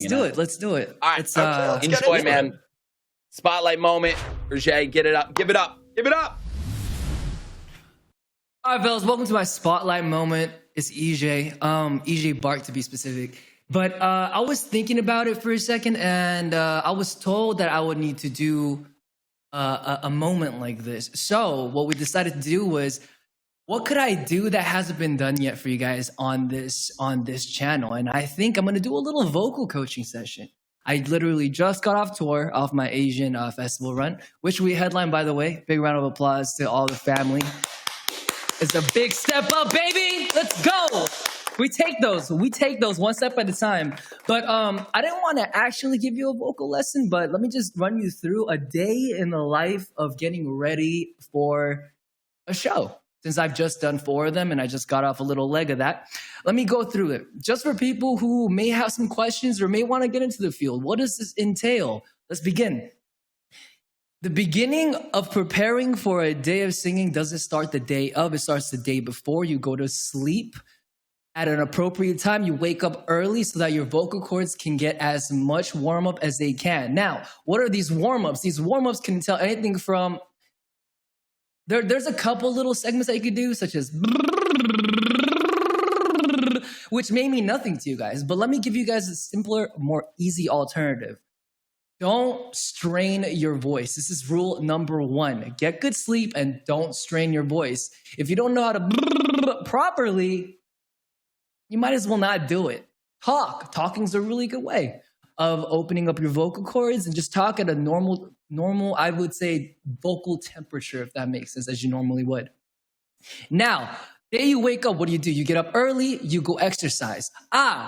Let's do it. Let's do it. All right. Let's Enjoy, man. Spotlight moment. eaJ, get it up. Give it up. Give it up. All right, fellas. Welcome to my spotlight moment. It's eaJ. eaJ Bark to be specific. But I was thinking about it for a second, and I was told that I would need to do a moment like this. So what we decided to do was, what could I do that hasn't been done yet for you guys on this channel? And I think I'm gonna do a little vocal coaching session. I literally just got off tour off my Asian festival run, which we headlined, by the way. Big round of applause to all the family. It's a big step up, baby. Let's go. We take those one step at a time. But I didn't want to actually give you a vocal lesson, but let me just run you through a day in the life of getting ready for a show. Since I've just done 4 of them and I just got off a little leg of that, let me go through it. Just for people who may have some questions or may want to get into the field, what does this entail? Let's begin. The beginning of preparing for a day of singing doesn't start the day of, it starts the day before. You go to sleep at an appropriate time. You wake up early so that your vocal cords can get as much warm-up as they can. Now, what are these warm-ups? These warm-ups can tell anything from There's a couple little segments that you could do, such as which may mean nothing to you guys, but let me give you guys a simpler, more easy alternative. Don't strain your voice. This is rule number 1. Get good sleep and don't strain your voice. If you don't know how to properly, you might as well not do it. Talking's a really good way of opening up your vocal cords, and just talk at a normal, I would say, vocal temperature, if that makes sense, as you normally would. Now, day you wake up, what do? You get up early, you go exercise.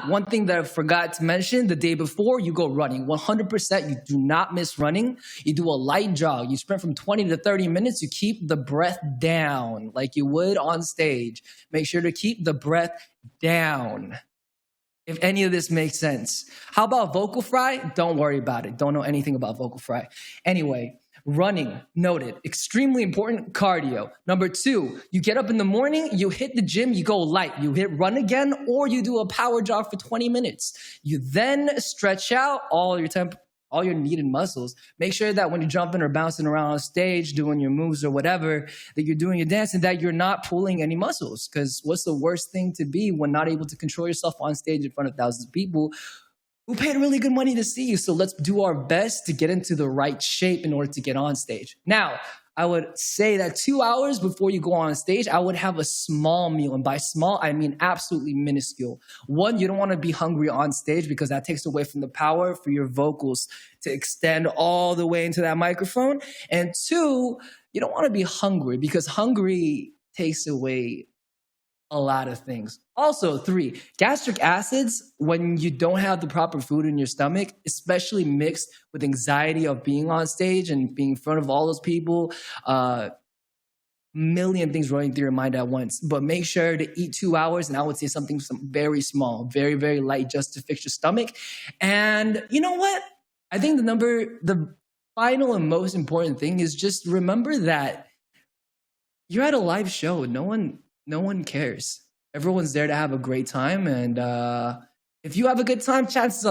One thing that I forgot to mention, the day before, you go running. 100%, you do not miss running. You do a light jog. You sprint from 20 to 30 minutes. You keep the breath down like you would on stage. Make sure to keep the breath down. If any of this makes sense. How about vocal fry? Don't worry about it. Don't know anything about vocal fry. Anyway, running, noted. Extremely important cardio. Number 2, you get up in the morning, you hit the gym, you go light. You hit run again, or you do a power jog for 20 minutes. You then stretch out all your needed muscles. Make sure that when you're jumping or bouncing around on stage, doing your moves or whatever, that you're doing your dance and that you're not pulling any muscles. Because what's the worst thing to be when not able to control yourself on stage in front of thousands of people who paid really good money to see you? So let's do our best to get into the right shape in order to get on stage. Now, I would say that 2 hours before you go on stage, I would have a small meal. And by small, I mean absolutely minuscule. 1, you don't want to be hungry on stage because that takes away from the power for your vocals to extend all the way into that microphone. And 2, you don't want to be hungry because hungry takes away a lot of things. Also, 3, gastric acids, when you don't have the proper food in your stomach, especially mixed with anxiety of being on stage and being in front of all those people, million things running through your mind at once. But make sure to eat 2 hours, and I would say something very small, very, very light, just to fix your stomach. And you know what? I think the final and most important thing is just remember that you're at a live show. No one cares. Everyone's there to have a great time. And if you have a good time, chances are